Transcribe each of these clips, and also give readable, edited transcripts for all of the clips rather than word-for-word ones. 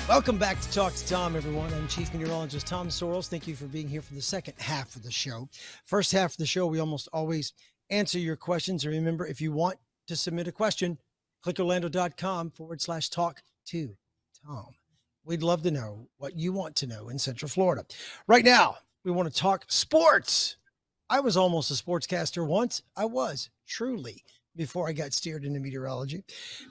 Welcome back to Talk to Tom, everyone. I'm Chief Meteorologist Tom Sorrells. Thank you for being here for the second half of the show. First half of the show, we almost always answer your questions. And remember, if you want to submit a question, click orlando.com/talk to Tom. We'd love to know what you want to know in Central Florida. Right now, we want to talk sports. I was almost a sportscaster once. I was, truly, before I got steered into meteorology.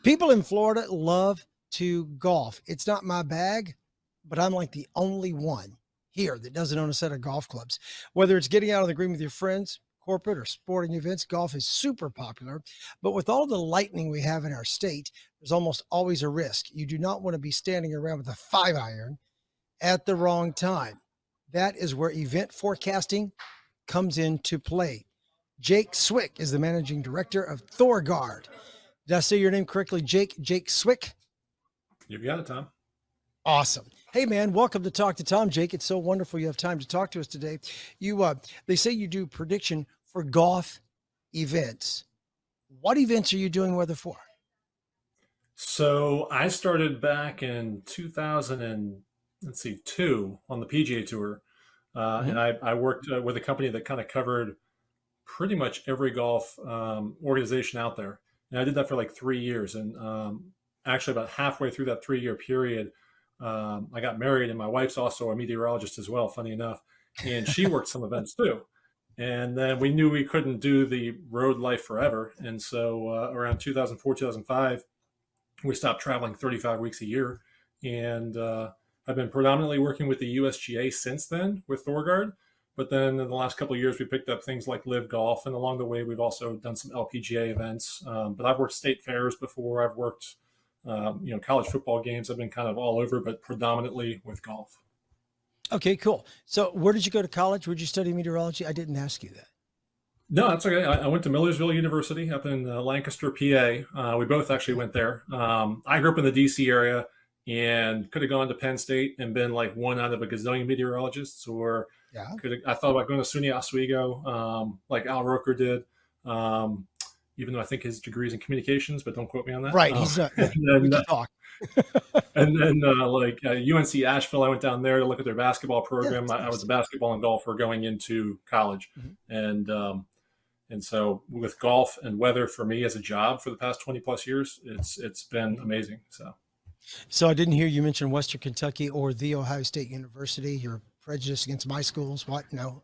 People in Florida love to golf. It's not my bag, but I'm like the only one here that doesn't own a set of golf clubs. Whether it's getting out on the green with your friends, corporate or sporting events, golf is super popular. But with all the lightning we have in our state, there's almost always a risk. You do not want to be standing around with a 5-iron at the wrong time. That is where event forecasting comes into play. Jake Swick is the managing director of Thorgard. Did I say your name correctly, Jake? Jake Swick? You've got it, Tom. Awesome. Hey, man, welcome to Talk to Tom, Jake. It's so wonderful you have time to talk to us today. They say you do prediction for golf events. What events are you doing weather for? So I started back in 2002 on the PGA Tour, and I worked with a company that kind of covered pretty much every golf organization out there. And I did that for like 3 years. And actually about halfway through that 3-year period, I got married, and my wife's also a meteorologist as well, funny enough. And she worked some events too. And then we knew we couldn't do the road life forever. And so around 2004, 2005, we stopped traveling 35 weeks a year. And I've been predominantly working with the USGA since then with Thorgard. But then in the last couple of years, we picked up things like Live Golf. And along the way, we've also done some LPGA events. But I've worked state fairs before. I've worked college football games. Have been kind of all over, but predominantly with golf. Okay, cool. So where did you go to college? Where did you study meteorology? I didn't ask you that. No, that's okay. I went to Millersville University up in Lancaster, PA. We both actually went there. I grew up in the DC area and could have gone to Penn State and been like one out of a gazillion meteorologists, or I thought about going to SUNY Oswego, like Al Roker did. Even though I think his degree's in communications, but don't quote me on that. Right, he's not. We can talk. And then UNC Asheville, I went down there to look at their basketball program. I was a basketball and golfer going into college. And so with golf and weather for me as a job for the past 20 plus years, it's been amazing. So I didn't hear you mention Western Kentucky or the Ohio State University. You're prejudiced against my schools. What? No.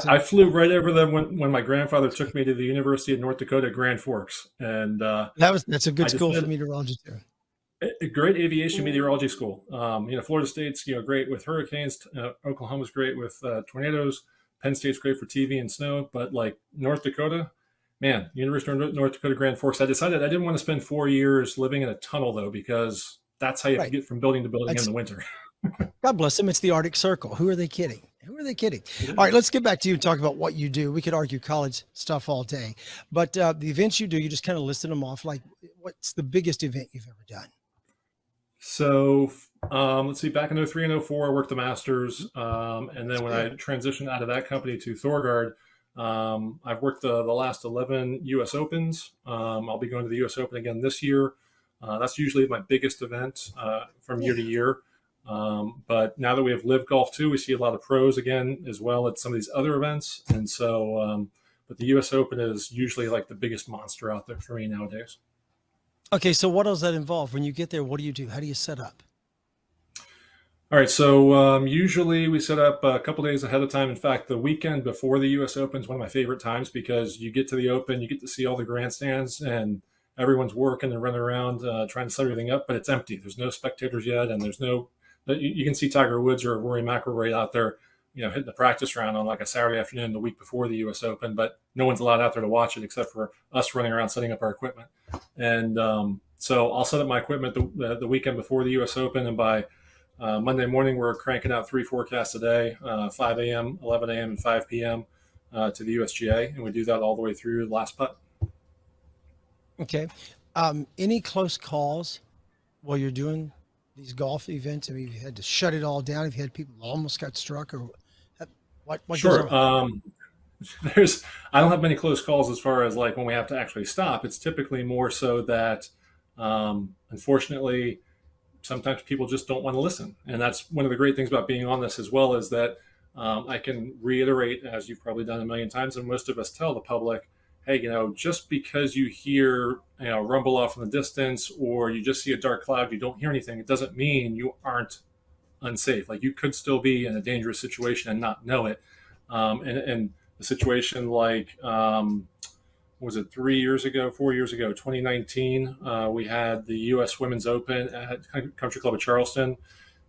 I flew right over them when my grandfather took me to the University of North Dakota, Grand Forks. And that's a good school for meteorology too. A great aviation meteorology school. Florida State's, great with hurricanes. Oklahoma's great with tornadoes. Penn State's great for TV and snow. But like North Dakota, man, University of North Dakota, Grand Forks. I decided I didn't want to spend 4 years living in a tunnel though, because that's how you have to get from building to building in the winter. God bless them. It's the Arctic Circle. Who are they kidding? All right, let's get back to you and talk about what you do. We could argue college stuff all day, but the events you do, you just kind of listed them off. Like, what's the biggest event you've ever done? So let's see, back in 03 and 04, I worked the Masters. And then when I transitioned out of that company to Thorgard, I've worked the last 11 U.S. Opens. I'll be going to the U.S. Open again this year. That's usually my biggest event from year to year. But now that we have Live Golf too, we see a lot of pros again as well at some of these other events. And so, but the U.S. Open is usually like the biggest monster out there for me nowadays. Okay, so what does that involve? When you get there, what do you do? How do you set up? All right, so usually we set up a couple days ahead of time. In fact, the weekend before the U.S. Open is one of my favorite times, because you get to the Open, you get to see all the grandstands, and everyone's working and running around trying to set everything up, but it's empty. There's no spectators yet, and there's no. You can see Tiger Woods or Rory McIlroy out there, hitting the practice round on like a Saturday afternoon the week before the U.S. Open, but no one's allowed out there to watch it except for us running around setting up our equipment. And so I'll set up my equipment the weekend before the U.S. Open, and by Monday morning we're cranking out 3 forecasts a day, 5 a.m., 11 a.m., and 5 p.m. To the USGA, and we do that all the way through the last putt. Okay. Any close calls while you're doing these golf events? I mean, you had to shut it all down if you had people who almost got struck, or what Sure. I don't have many close calls as far as like when we have to actually stop. It's typically more so that, unfortunately, sometimes people just don't want to listen. And that's one of the great things about being on this as well, is that I can reiterate, as you've probably done a million times, and most of us tell the public, hey, just because you hear rumble off in the distance, or you just see a dark cloud, you don't hear anything, it doesn't mean you aren't unsafe. Like, you could still be in a dangerous situation and not know it. And the situation, like, was it 3 years ago, 4 years ago, 2019, we had the U.S. Women's Open at Country Club of Charleston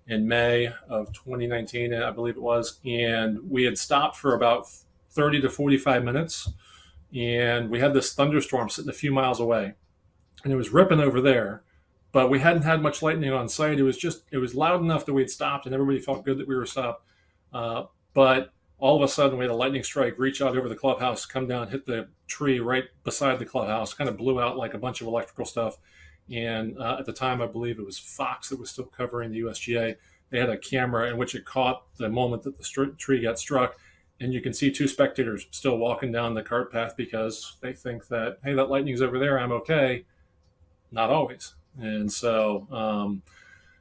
in May of 2019, I believe it was. And we had stopped for about 30 to 45 minutes. And we had this thunderstorm sitting a few miles away. And it was ripping over there. But we hadn't had much lightning on site. It was loud enough that we had stopped, and everybody felt good that we were stopped. But all of a sudden, we had a lightning strike reach out over the clubhouse, come down, hit the tree right beside the clubhouse, kind of blew out like a bunch of electrical stuff. And at the time, I believe it was Fox that was still covering the USGA. They had a camera in which it caught the moment that the tree got struck. And you can see two spectators still walking down the cart path because they think that, hey, that lightning's over there, I'm okay. Not always. And so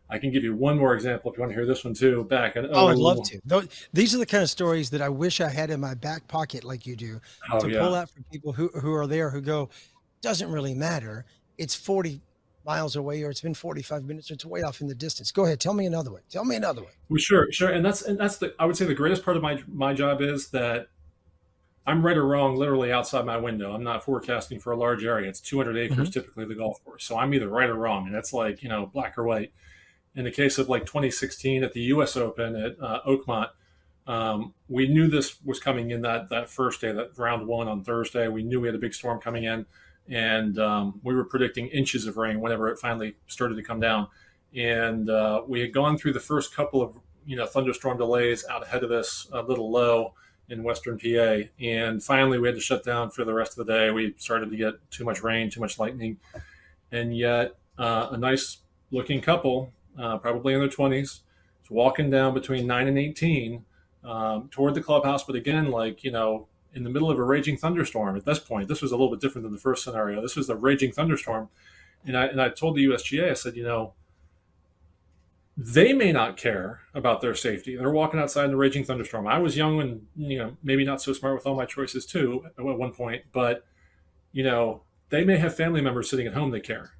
I can give you one more example if you want to hear this one too. I'd love to. These are the kind of stories that I wish I had in my back pocket, like you do, to pull out for people who are there, who go, doesn't really matter. It's 40 miles away, or it's been 45 minutes, or it's way off in the distance. Go ahead. Tell me another one. Well, sure. And that's I would say the greatest part of my job is that I'm right or wrong literally outside my window. I'm not forecasting for a large area. It's 200 acres, typically, the golf course. So I'm either right or wrong, and that's like, black or white. In the case of like 2016 at the U.S. Open at Oakmont, we knew this was coming in that first day, that round one on Thursday. We knew we had a big storm coming in, and we were predicting inches of rain whenever it finally started to come down. And we had gone through the first couple of thunderstorm delays out ahead of this little low in Western PA, and finally we had to shut down for the rest of the day. We started to get too much rain, too much lightning, and yet a nice looking couple, probably in their 20s, is walking down between 9 and 18 toward the clubhouse. But again, like, in the middle of a raging thunderstorm. At this point, this was a little bit different than the first scenario. This was the raging thunderstorm. And I told the USGA, I said, they may not care about their safety. They're walking outside in the raging thunderstorm. I was young and, maybe not so smart with all my choices too at one point, but, they may have family members sitting at home that care.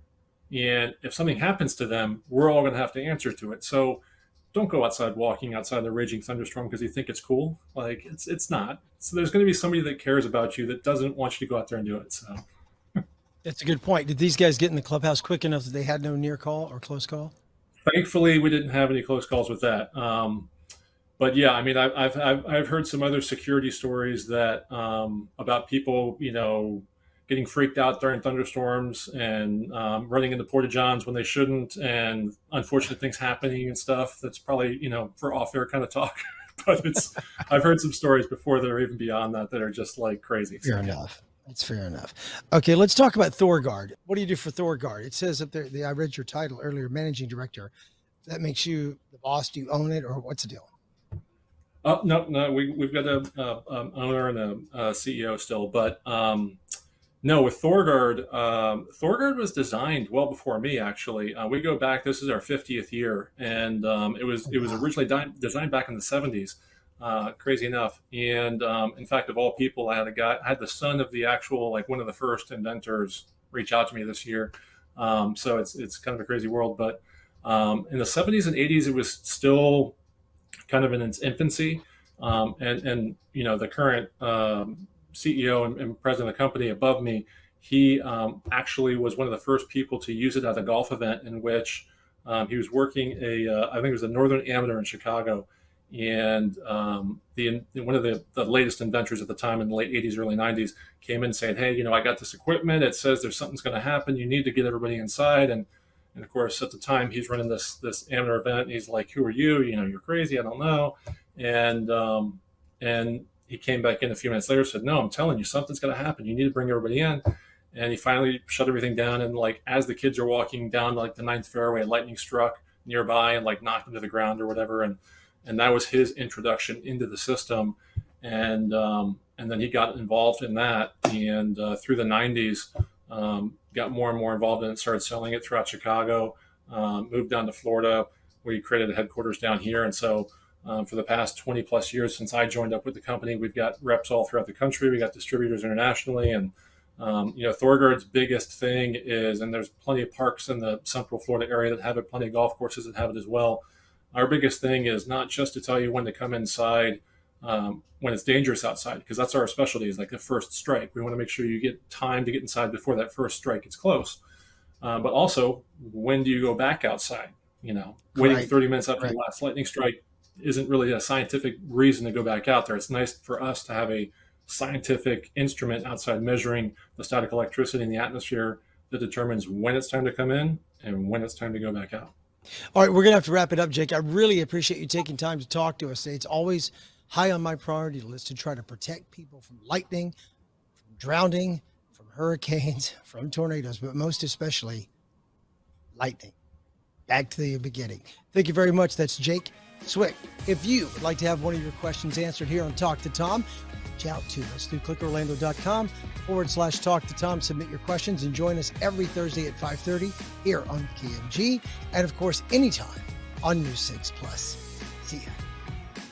And if something happens to them, we're all going to have to answer to it. So don't go outside walking outside the raging thunderstorm because you think it's cool. Like, it's not. So there's going to be somebody that cares about you that doesn't want you to go out there and do it. So that's a good point. Did these guys get in the clubhouse quick enough that they had no near call or close call? Thankfully, we didn't have any close calls with that. But yeah, I mean, I've heard some other security stories that about people, getting freaked out during thunderstorms and running into porta johns when they shouldn't, and unfortunate things happening and stuff. That's probably for off-air kind of talk. But I've heard some stories before that are even beyond that are just like crazy. Fair enough. That's fair enough. Okay, let's talk about ThorGuard. What do you do for ThorGuard? It says up there, I read your title earlier, managing director. That makes you the boss. Do you own it, or what's the deal? No, we've got a owner and a CEO still, but no, with ThorGuard, ThorGuard was designed well before me. Actually, we go back. This is our 50th year, and it was originally designed back in the 70s. Crazy enough, and in fact, of all people, I had the son of the actual, like, one of the first inventors reach out to me this year. So it's kind of a crazy world, but in the 70s and 80s, it was still kind of in its infancy, and the current CEO and president of the company above me, he actually was one of the first people to use it at a golf event in which he was working I think it was the Northern Amateur in Chicago. And one of the latest inventors at the time in the late 80s, early 90s came in saying, hey, I got this equipment. It says there's something's going to happen. You need to get everybody inside. And of course, at the time, he's running this amateur event. And he's like, who are you? You're crazy. I don't know. And he came back in a few minutes later and said, no, I'm telling you, something's going to happen. You need to bring everybody in. And he finally shut everything down. And like, as the kids are walking down like the ninth fairway, lightning struck nearby and like knocked them to the ground or whatever. And that was his introduction into the system. And then he got involved in that. And through the 90s, got more and more involved in it, started selling it throughout Chicago. moved down to Florida. We created a headquarters down here. And so for the past 20 plus years since I joined up with the company, we've got reps all throughout the country. We got distributors internationally. And, Thorguard's biggest thing is, and there's plenty of parks in the Central Florida area that have it, plenty of golf courses that have it as well. Our biggest thing is not just to tell you when to come inside, when it's dangerous outside, because that's our specialty, is like the first strike. We want to make sure you get time to get inside before that first strike gets close. But also, when do you go back outside? Waiting 30 minutes after the last lightning strike isn't really a scientific reason to go back out there. It's nice for us to have a scientific instrument outside measuring the static electricity in the atmosphere that determines when it's time to come in and when it's time to go back out. All right, we're going to have to wrap it up, Jake. I really appreciate you taking time to talk to us today. It's always high on my priority list to try to protect people from lightning, from drowning, from hurricanes, from tornadoes, but most especially lightning. Back to the beginning. Thank you very much. That's Jake Swick. If you would like to have one of your questions answered here on Talk to Tom, reach out to us through clickorlando.com/Talk to Tom. Submit your questions and join us every Thursday at 5:30 here on KMG. And of course, anytime on News 6 Plus. See ya.